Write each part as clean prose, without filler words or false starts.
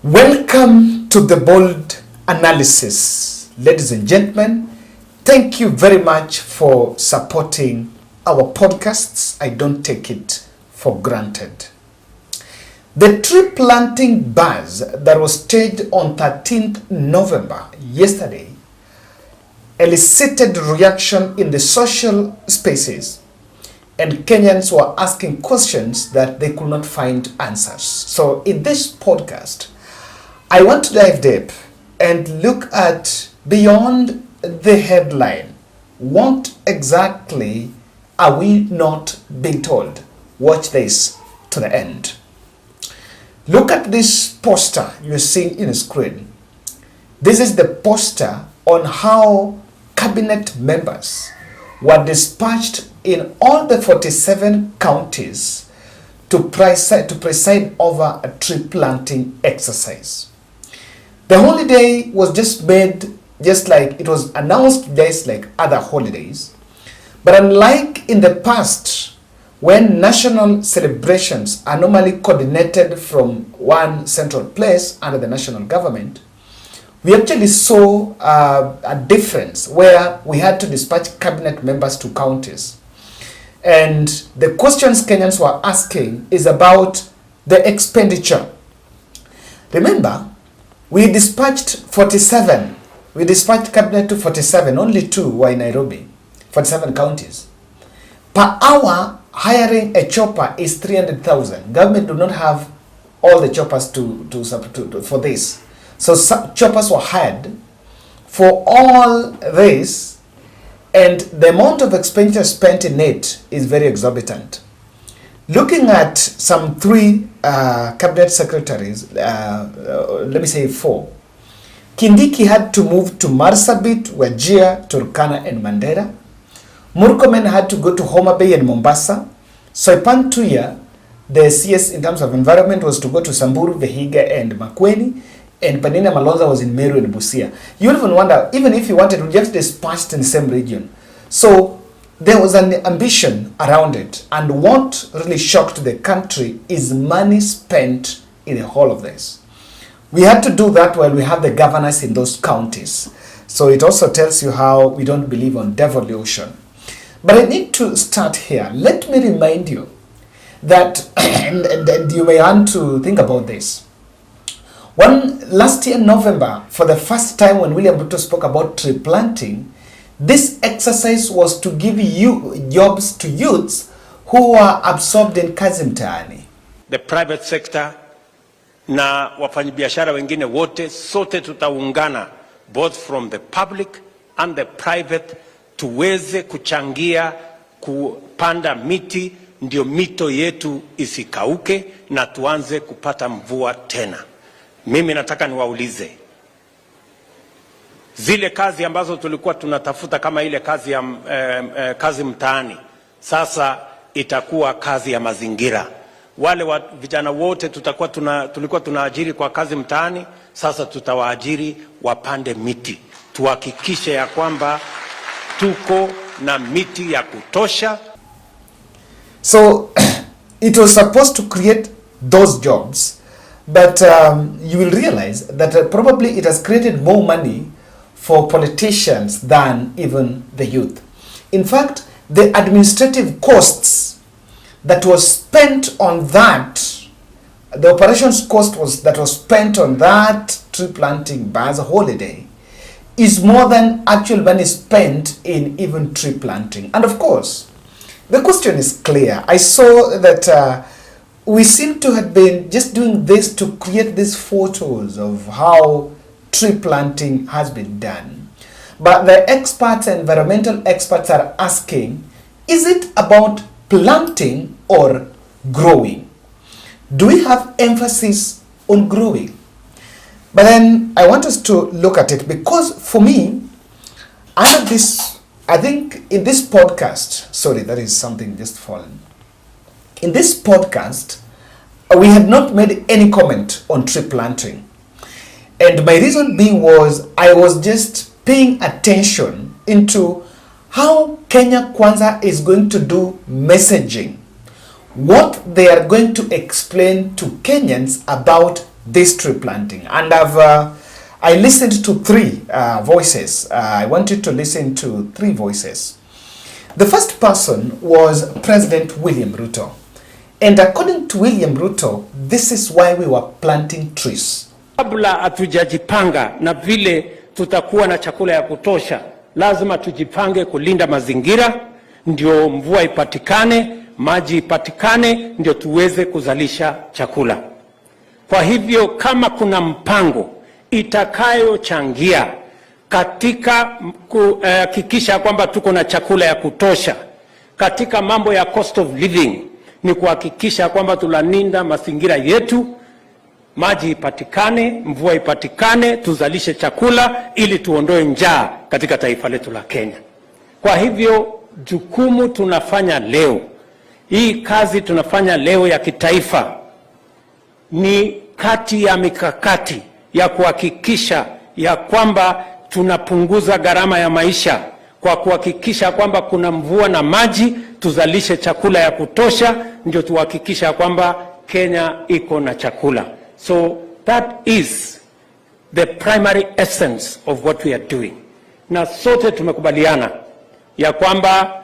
Welcome to the bold analysis. Ladies and gentlemen, thank you very much for supporting our podcasts. I don't take it for granted. The tree planting buzz that was staged on 13th November, yesterday, elicited reaction in the social spaces, and Kenyans were asking questions that they could not find answers. So in this podcast, I want to dive deep and look at beyond the headline. What exactly are we not being told? Watch this to the end. Look at this poster you're seeing in the screen. This is the poster on how cabinet members were dispatched in all the 47 counties to preside over a tree planting exercise. The holiday was just made just like it was announced just like other holidays. But unlike in the past, when national celebrations are normally coordinated from one central place under the national government, we actually saw a difference where we had to dispatch cabinet members to counties. And the questions Kenyans were asking is about the expenditure. Remember, we dispatched 47. We dispatched cabinet to 47. Only 2 were in Nairobi. 47 counties. Per hour, hiring a chopper is 300,000. Government do not have all the choppers for this. So choppers were hired for all this, and the amount of expenditure spent in it is very exorbitant. Looking at some 3 cabinet secretaries, let me say 4. Kindiki had to move to Marsabit, Wajir, Turkana, and Mandera. Murkomen had to go to Homa Bay and Mombasa. Soipan Tuya, the CS in terms of environment, was to go to Samburu, Vihiga, and Makueni. And Panina Malonza was in Meru and Busia. You even wonder, even if you wanted, we just dispatched in the same region. So there was an ambition around it. And what really shocked the country is money spent in the whole of this. We had to do that while we have the governors in those counties. So it also tells you how we don't believe on devolution. But I need to start here. Let me remind you that, and you may want to think about this. Last year, November, for the first time when William Ruto spoke about tree planting, this exercise was to give jobs to youths who were absorbed in kazi mtaani. The private sector na wafanyabiashara wengine wote, sote tutaungana, both from the public and the private, tuweze kuchangia kupanda miti, ndio mito yetu isikauke na tuanze kupata mvua tena. Mimi nataka niwaulize, zile kazi ambazo tulikuwa tunatafuta kama ile kazi ya kazi mtaani, sasa itakuwa kazi ya mazingira. Wale vijana wote tulikuwa tunaajiri kwa kazi mtaani, sasa tutawaajiri wapande miti. Tuhakikishe ya kwamba tuko na miti ya kutosha. So it was supposed to create those jobs. But you will realize that probably it has created more money for politicians than even the youth. In fact, the administrative costs that was spent on that, the operations cost that was spent on that tree planting buzz holiday is more than actual money spent in even tree planting. And of course, the question is clear. I saw that we seem to have been just doing this to create these photos of how tree planting has been done. But the experts, environmental experts, are asking, is it about planting or growing? Do we have emphasis on growing? But then I want us to look at it, because for me, under this, I think in this podcast, sorry, that is something just fallen. In this podcast, we had not made any comment on tree planting. And my reason being was I was just paying attention into how Kenya Kwanza is going to do messaging, what they are going to explain to Kenyans about this tree planting. And I listened to three voices. I wanted to listen to three voices. The first person was President William Ruto. And according to William Ruto, this is why we were planting trees. Kabla hatujajipanga na vile tutakuwa na chakula ya kutosha, lazima tujipange kulinda mazingira, ndio mvua ipatikane, maji ipatikane, ndio tuweze kuzalisha chakula. Kwa hivyo kama kuna mpango itakayochangia katika kuhakikisha kwamba tuko na chakula ya kutosha, katika mambo ya cost of living, ni kuhakikisha kwamba tunalinda mazingira yetu, maji ipatikane, mvua ipatikane, tuzalishe chakula ili tuondoe njaa katika taifa letu la Kenya. Kwa hivyo jukumu tunafanya leo, hii kazi tunafanya leo ya kitaifa, ni kati ya mikakati ya kuhakikisha ya kwamba tunapunguza gharama ya maisha, kwa kuhakikisha kwamba kuna mvua na maji, tuzalishe chakula ya kutosha, ndio tuhakikisha kwamba Kenya iko na chakula. So that is the primary essence of what we are doing. Na sote tumekubaliana ya kwamba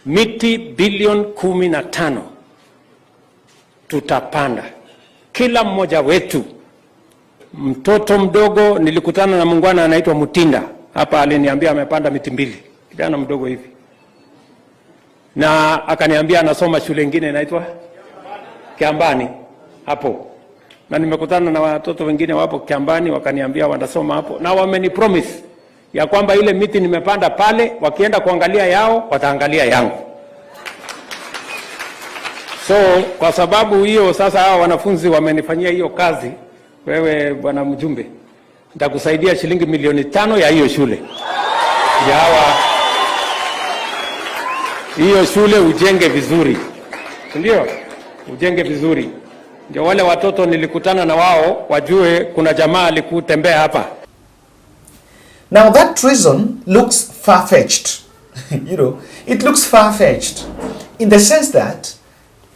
miti bilioni 15 tutapanda. Kila mmoja wetu, mtoto mdogo, nilikutana na mungwana anaitwa Mutinda hapa, aliniambia amepanda miti 2, kijana mdogo hivi, na akaniambia anasoma shule nyingine inaitwa Kiambani hapo, na nimekutana na watoto wengine wapo Kiambani wakaniambia wanasoma hapo, na wameni promise ya kwamba ile miti nimepanda pale, wakienda kuangalia yao wataangalia yangu. So kwa sababu hiyo sasa hao wanafunzi wamenifanyia hiyo kazi, wewe bwana mjumbe, nitakusaidia shilingi milioni 5 ya hiyo shule. Hiyo shule ujenge vizuri. Ndio, ujenge vizuri. Ndio wale watoto nilikutana na wao wajue kuna jamaa alikutembea hapa. Now that reason looks far-fetched. It looks far-fetched in the sense that,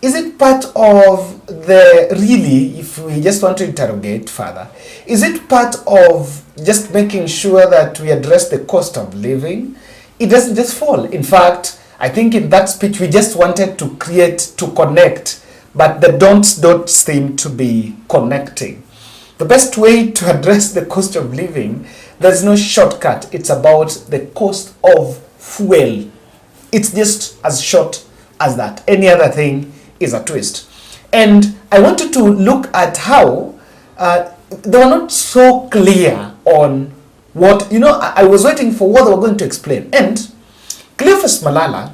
is it part of the, really, if we just want to interrogate further, is it part of just making sure that we address the cost of living? It doesn't just fall. In fact, I think in that speech we just wanted to connect, but the don'ts don't seem to be connecting. The best way to address the cost of living, there's no shortcut. It's about the cost of fuel. It's just as short as that. Any other thing is a twist. And I wanted to look at how they were not so clear on what, I was waiting for what they were going to explain. And Cleophas Malala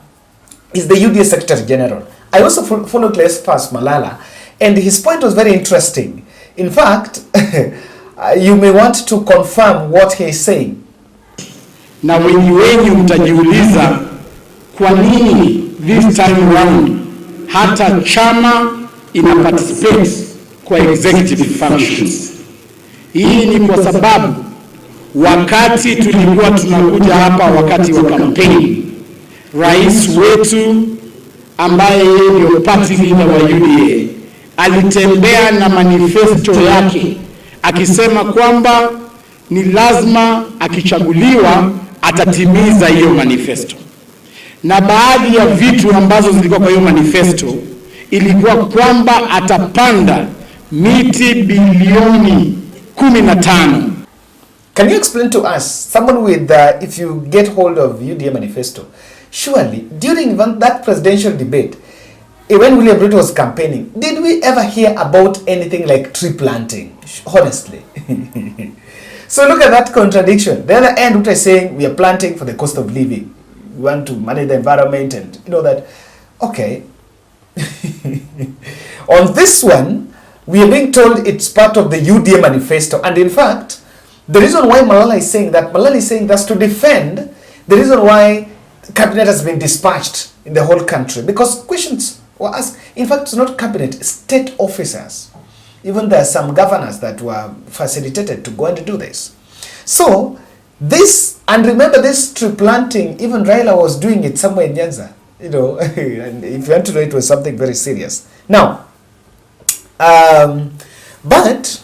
is the UDA Secretary General. I also follow Cleophas Malala, and his point was very interesting. In fact, you may want to confirm what he is saying. Na wengi mtajiuliza kwa nini this time round hata chama ina participate kwa executive functions. Hii ni kwa sababu wakati tulikuwa tunakuja hapa wakati wa campaign, rais wetu ambaye ndio party leader wa UDA alitembea na manifesto yake akisema kwamba ni lazima akichaguliwa atatimiza hiyo manifesto. Na baadhi ya vitu ambazo zilikuwa kwa hiyo manifesto ilikuwa kwamba atapanda miti bilioni 15. Can you explain to us, someone with, if you get hold of UDA manifesto, surely during that presidential debate, when William Ruto was campaigning, did we ever hear about anything like tree planting? Honestly. So look at that contradiction. The other end, Ruto is saying we are planting for the cost of living. We want to manage the environment and that. Okay. On this one, we are being told it's part of the UDA manifesto. And in fact, the reason why Malala is saying that's to defend the reason why cabinet has been dispatched in the whole country. Because questions were asked. In fact, it's not cabinet, it's state officers. Even there are some governors that were facilitated to go and do this. So, this, and remember this tree planting, even Raila was doing it somewhere in Nyanza. And if you want to know, it was something very serious. Now, But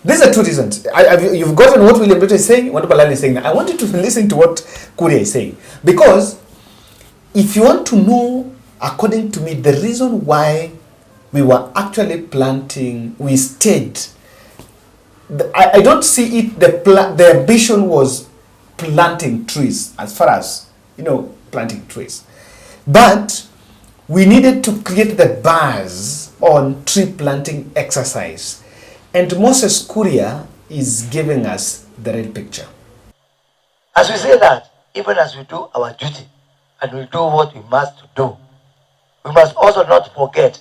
these are two reasons. You've gotten what William Ruto is saying, what Balali is saying. I want you to listen to what Kuria is saying. Because if you want to know, according to me, the reason why we were actually planting, we stayed. I don't see it, the ambition was planting trees, as far as, planting trees. But we needed to create the buzz on tree planting exercise. And Moses Kuria is giving us the real picture. As we say that, even as we do our duty and we do what we must do, we must also not forget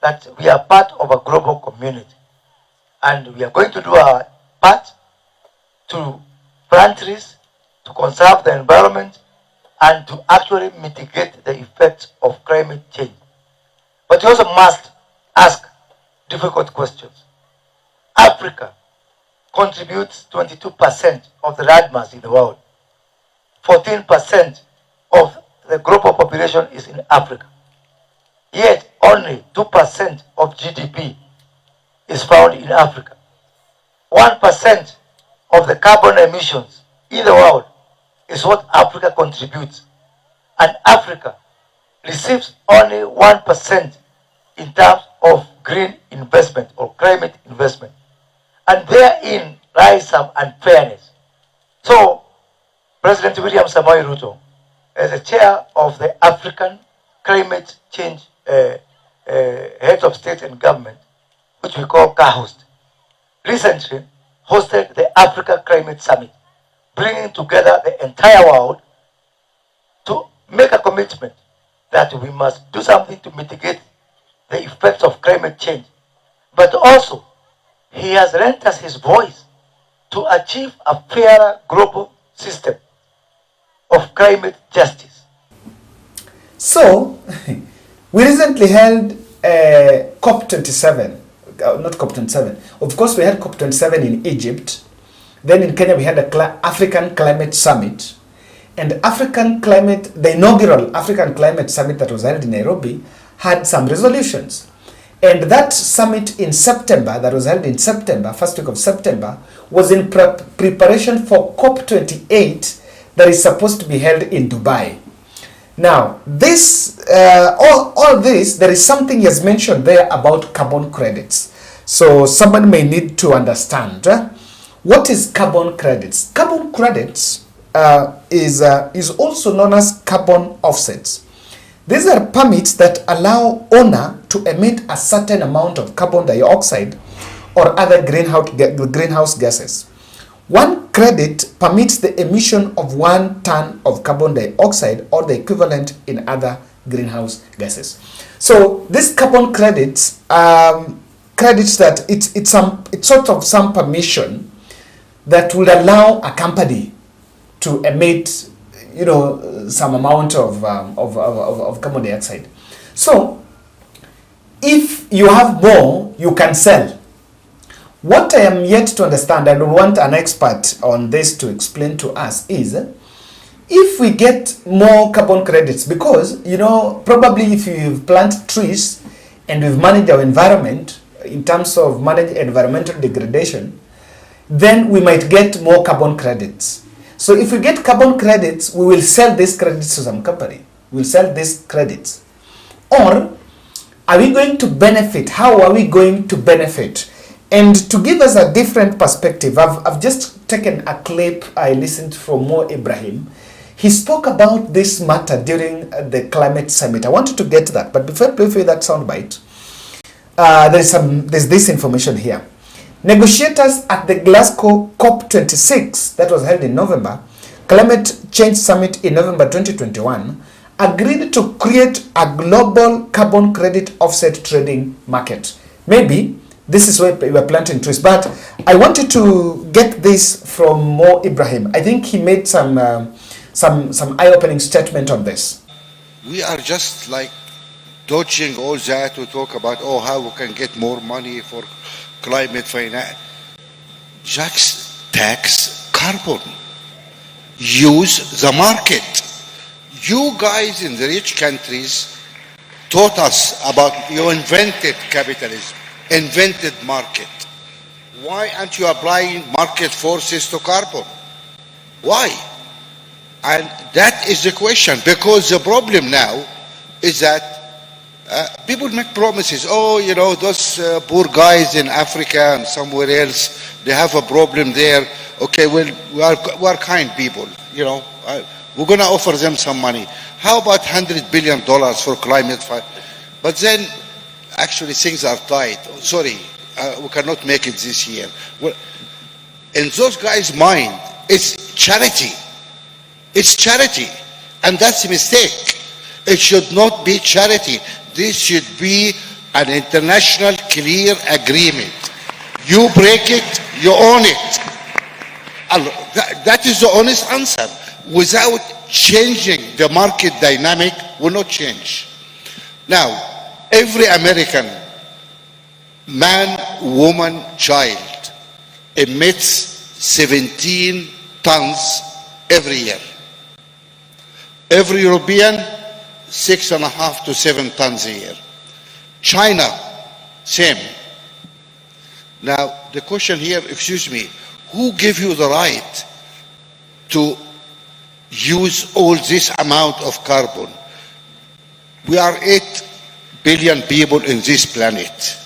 that we are part of a global community. And we are going to do our part to plant trees, to conserve the environment, and to actually mitigate the effects of climate change. But we also must ask difficult questions. Africa contributes 22% of the land mass in the world. 14% of the global population is in Africa. Yet only 2% of GDP is found in Africa. 1% of the carbon emissions in the world is what Africa contributes. And Africa receives only 1% in terms of green investment or climate investment. And therein lies some unfairness. So, President William Samoei Ruto, as the chair of the African Climate Change Heads of State and Government, which we call CAHOST, recently hosted the Africa Climate Summit, bringing together the entire world to make a commitment that we must do something to mitigate the effects of climate change. But also, he has lent us his voice to achieve a fairer global system of climate justice. So, we recently held COP27, not COP27. Of course, we had COP27 in Egypt. Then in Kenya, we had the African Climate Summit. And the inaugural African Climate Summit that was held in Nairobi had some resolutions. And that summit in September, that was held in September, first week of September, was in preparation for COP28 that is supposed to be held in Dubai. Now, this, all this, there is something he has mentioned there about carbon credits. So someone may need to understand what is carbon credits. Carbon credits is also known as carbon offsets. These are permits that allow owner to emit a certain amount of carbon dioxide or other greenhouse gases. One credit permits the emission of 1 ton of carbon dioxide or the equivalent in other greenhouse gases. So these carbon credits, credits that it's sort of some permission that would allow a company to emit, some amount of carbon dioxide. So if you have more, you can sell. What I am yet to understand, and I want an expert on this to explain to us, is if we get more carbon credits, because, probably if you plant trees and we've managed our environment in terms of manage environmental degradation, then we might get more carbon credits. So if we get carbon credits, we will sell these credits to some company. We'll sell these credits. Or are we going to benefit? How are we going to benefit? And to give us a different perspective, I've just taken a clip I listened from Mo Ibrahim. He spoke about this matter during the climate summit. I wanted to get to that, but before I play for you that soundbite, there's this information here. Negotiators at the Glasgow COP26 that was held in November, Climate Change Summit in November 2021, agreed to create a global carbon credit offset trading market. Maybe this is where we are planting trees, but I wanted to get this from Mo Ibrahim. I think he made some eye-opening statement on this. We are just like dodging all that to talk about how we can get more money for climate finance. Just tax carbon. Use the market. You guys in the rich countries taught us about, you invented capitalism, invented market. Why aren't you applying market forces to carbon? Why? And that is the question, because the problem now is that people make promises. Oh, you know, those poor guys in Africa and somewhere else, they have a problem there. Okay, well, we are kind people, you know. We're going to offer them some money. How about $100 billion for climate fight? But then, actually, things are tight. Sorry, we cannot make it this year. Well, in those guys' mind, it's charity. It's charity. And that's a mistake. It should not be charity. This should be an international clear agreement. You break it, you own it. That is the honest answer. Without changing the market dynamic, will not change. Now, every American man, woman, child emits 17 tons every year. Every European, 6.5 to 7 tons a year. China, same. Now, the question here, excuse me, who gave you the right to use all this amount of carbon? We are 8 billion people in this planet.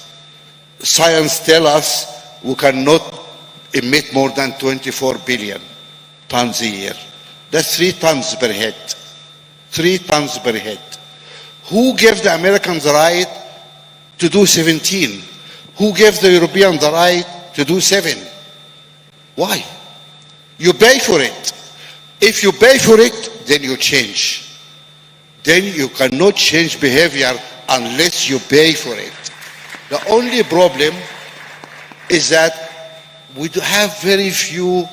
Science tells us we cannot emit more than 24 billion tons a year. That's 3 tons per head. 3 tons per head. Who gave the Americans the right to do 17? Who gave the Europeans the right to do 7? Why? You pay for it. If you pay for it, then you change. Then you cannot change behavior unless you pay for it. The only problem is that we have very few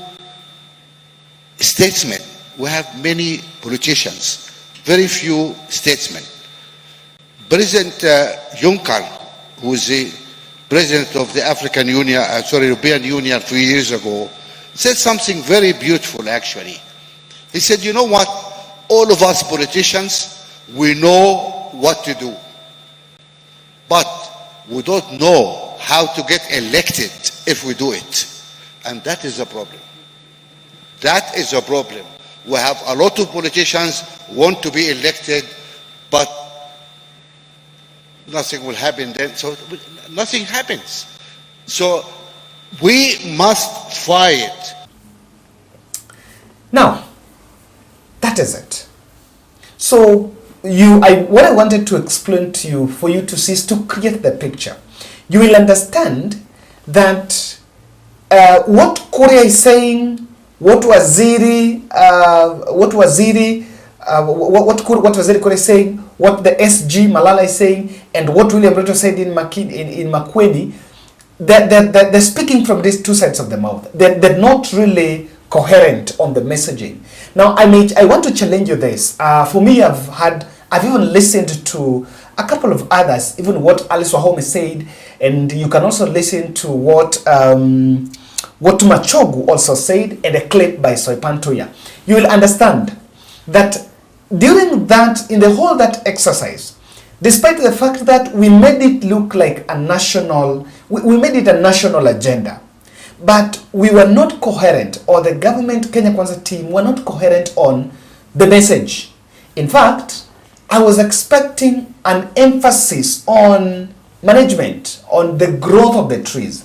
statesmen. We have many politicians, very few statesmen. President Juncker, who is the president of the European Union a few years ago, said something very beautiful actually. He said, you know what, all of us politicians, we know what to do, but we don't know how to get elected if we do it. And that is a problem. That is a problem. We have a lot of politicians who want to be elected, but nothing will happen then. So nothing happens. So we must fight. Now, that is it. So what I wanted to explain to you, for you to see, is to create the picture. You will understand that what Korea is saying, what Waziri Korea is saying, what the SG Malala is saying, and what William Ruto said in Makueni, they're speaking from these two sides of the mouth. They're not really coherent on the messaging. Now, I want to challenge you this. For me, I've even listened to a couple of others, even what Alice Wahome said, and you can also listen to what Machogu also said, and a clip by Soipantoya. You will understand that during that, in the whole that exercise, despite the fact that we made it look like a national, we made it a national agenda, but we were not coherent, or the government Kenya Kwanza team were not coherent on the message. In fact, I was expecting an emphasis on management, on the growth of the trees.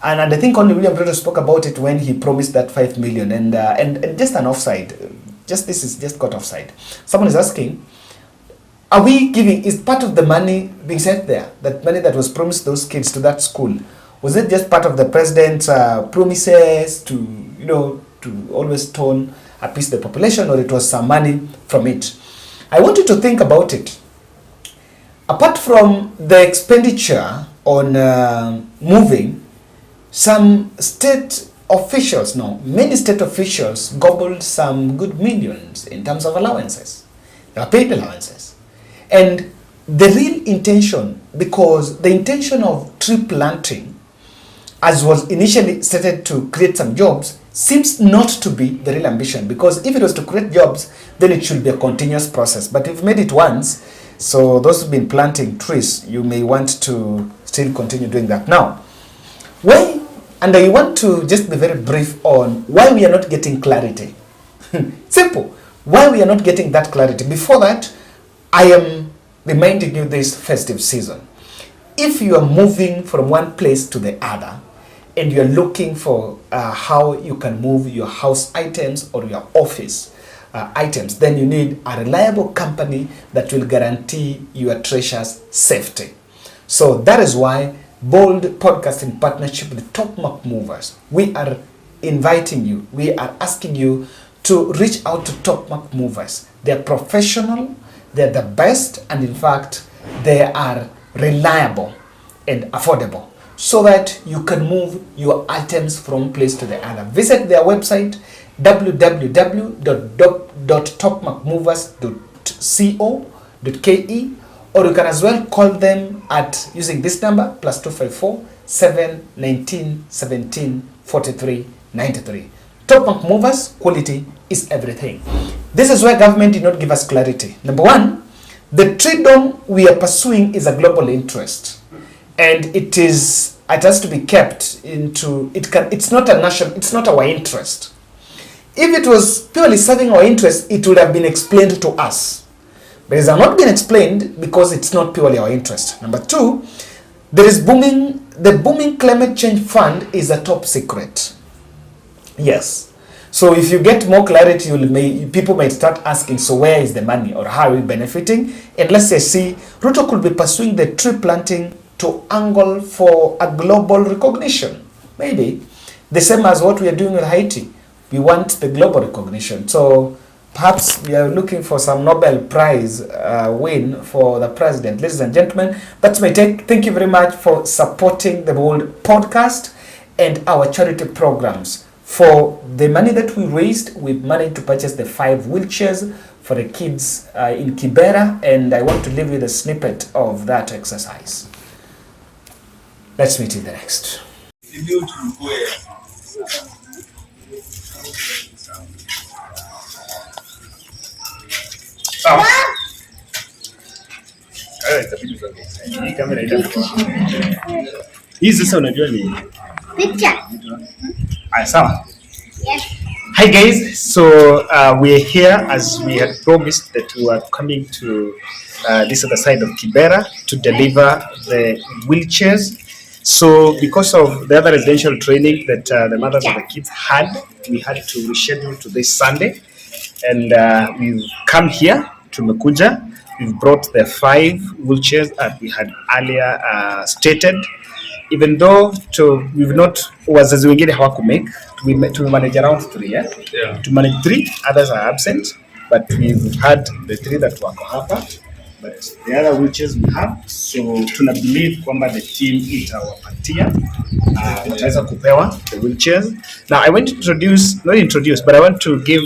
And I think only William Ruto spoke about it when he promised that 5 million, and just an offside. This is just got offside. Someone is asking, are we giving, is part of the money being sent there, that money that was promised those kids to that school, was it just part of the president's promises to always tone appease the population, or it was some money from it? I want you to think about it. Apart from the expenditure on moving, some state officials, many state officials gobbled some good millions in terms of allowances. They were paid allowances. And the real intention, because the intention of tree planting, as was initially stated to create some jobs, seems not to be the real ambition. Because if it was to create jobs, then it should be a continuous process. But if you've made it once, so those who've been planting trees, you may want to still continue doing that. Now, when And I want to just be very brief on why we are not getting clarity. Simple. Why we are not getting that clarity. Before that, I am reminding you this festive season. If you are moving from one place to the other, and you are looking for how you can move your house items or your office items, then you need a reliable company that will guarantee your treasures safety. So that is why Bold Podcast in partnership with Topmark Movers, we are inviting you, we are asking you to reach out to Topmark Movers. They are professional, they are the best, and in fact, they are reliable and affordable, so that you can move your items from place to the other. Visit their website www.topmarkmovers.co.ke, or you can as well call them at using this number +254 719 17 43 93. Topmark Movers, quality is everything. This is where government did not give us clarity. Number one, the freedom we are pursuing is a global interest, and it has to be kept into it's not a national, it's not our interest. If it was purely serving our interest, it would have been explained to us. But it has not been explained because it's not purely our interest. Number two, the booming climate change fund is a top secret. Yes. So if you get more clarity, people might start asking, so where is the money, or how are we benefiting? And let's say, Ruto could be pursuing the tree planting to angle for a global recognition. Maybe the same as what we are doing with Haiti. We want the global recognition. So perhaps we are looking for some Nobel Prize win for the president. Ladies and gentlemen, that's my take. Thank you very much for supporting the Bold Podcast and our charity programs. For the money that we raised, we managed to purchase the 5 wheelchairs for the kids in Kibera, and I want to leave you the snippet of that exercise. Let's meet in the next. Hii sasa unajua ni picture. Sawa. Yes. Hi guys, so we're here as we had promised that we were coming to this other side of Kibera to deliver the wheelchairs. So because of the other residential training that the mothers of the kids had, we had to reschedule to this Sunday, and we've come here to Mekuja. We've brought the 5 wheelchairs that we had earlier stated. Even though we've not, wazazi wengine hawakumake, we manage around 3, yeah? Yeah. To manage 3, others are absent, but we've had the 3 that wako hapa, but the other wheelchairs we have, so tuna believe kwamba the team itawapatia wataweza kupewa the wheelchairs. Now I want to not introduce, but I want to give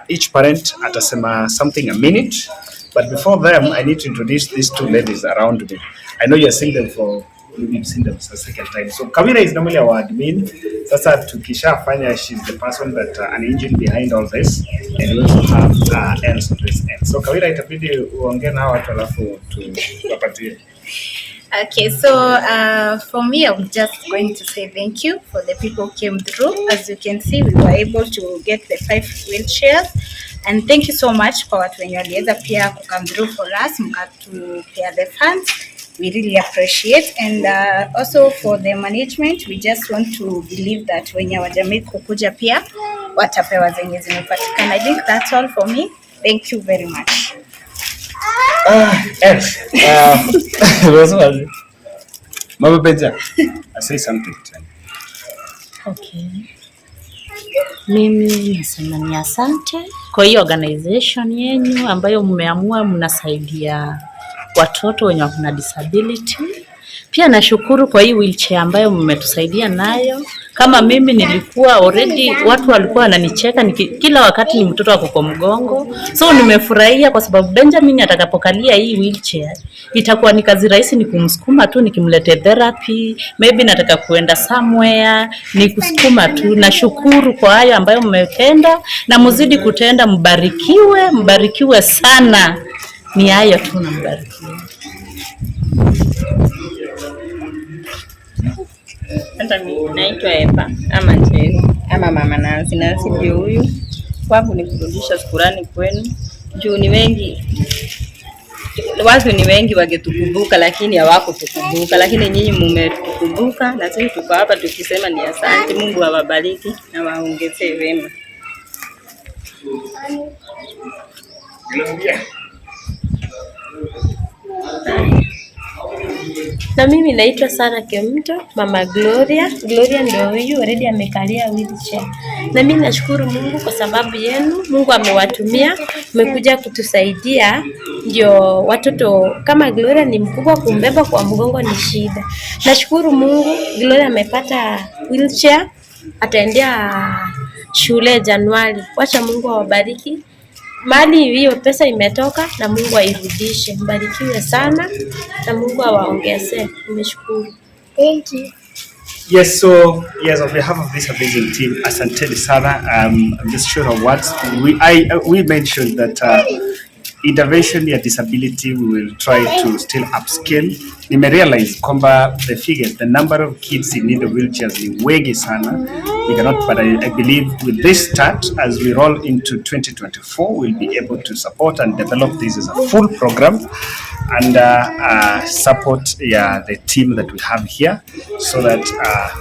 each parent atasema something a minute, but before them I need to introduce these 2 ladies around me. I know you're seeing them we've seen them for the second time. So Kawira is normally our admin. Sasa tukishafanya, she's the person that an engine behind all this, and we also have else on this end. So Kawira, itabidi uongee na watu alafu tuwapatie. Okay, so for me, I'm just going to say thank you for the people who came through. As you can see, we were able to get the 5 wheelchairs, and thank you so much for watu wenye waliweza pia come through for us, mkatupea the funds. We really appreciate, and also for the management, we just want to believe that wenye wajamii kukuja pia watapewa zenye zimepatikana. I think that's all for me. Thank you very much. Mama Benja, I say something. Okay. Mimi nasema ni asante kwa hiyo organization yenu ambayo mmeamua mnasaidia watoto wenye wana disability. Pia nashukuru kwa hii wheelchair ambayo mmetusaidia nayo. Kama mimi nilikuwa already, watu walikuwa wananicheka kila wakati ni mtoto wako kwa mgongo. So nimefurahia kwa sababu Benjamin atakapokalia hii wheelchair itakuwa ni kazi rahisi, ni kumsukuma tu, nikimlete therapy, maybe nataka kuenda somewhere, ni kusukuma tu. Nashukuru kwa hayo ambayo mmetenda, na mzidi kutenda. Mbarikiwe sana. Ni hayo tu, na mbarikiwe. Hata mimi naitwa Eva ama Njeri ama Mama Nancy. Nancy ndio huyu. Kwangu ni kurudisha shukrani kwenu. Juu ni wengi, watu ni wengi wangetukumbuka lakini hawakutukumbuka, lakini nyinyi mmetukumbuka na sisi tuko hapa tukisema ni asante. Mungu awabariki na waongezee wema. Na mimi naitwa Sara Kemto, Mama Gloria. Gloria ndio huyu already amekalia wheelchair. Na mimi nashukuru Mungu kwa sababu yenu. Mungu amewatumia, mmekuja kutusaidia. Ndio watoto kama Gloria ni mkubwa, kumbeba kwa mgongo ni shida. Nashukuru Mungu, Gloria amepata wheelchair, ataendea shule Januari. Wacha Mungu awabariki. Mali hiyo pesa imetoka na Mungu airudishe. Mbarikiwe sana na Mungu awaongezee. Nimeshukuru. Thank you. Yes, so yes, on behalf of this amazing team, asanteni sana. I'm just short of words. We mentioned that intervention ya disability, we will try to still upscale. Nimerealize kwamba the number of kids in need of wheelchairs ni wengi sana. We cannot, but I believe with this start, as we roll into 2024, we'll be able to support and develop this as a full program and support the team that we have here so that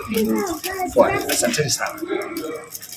we move forward. Asante sana.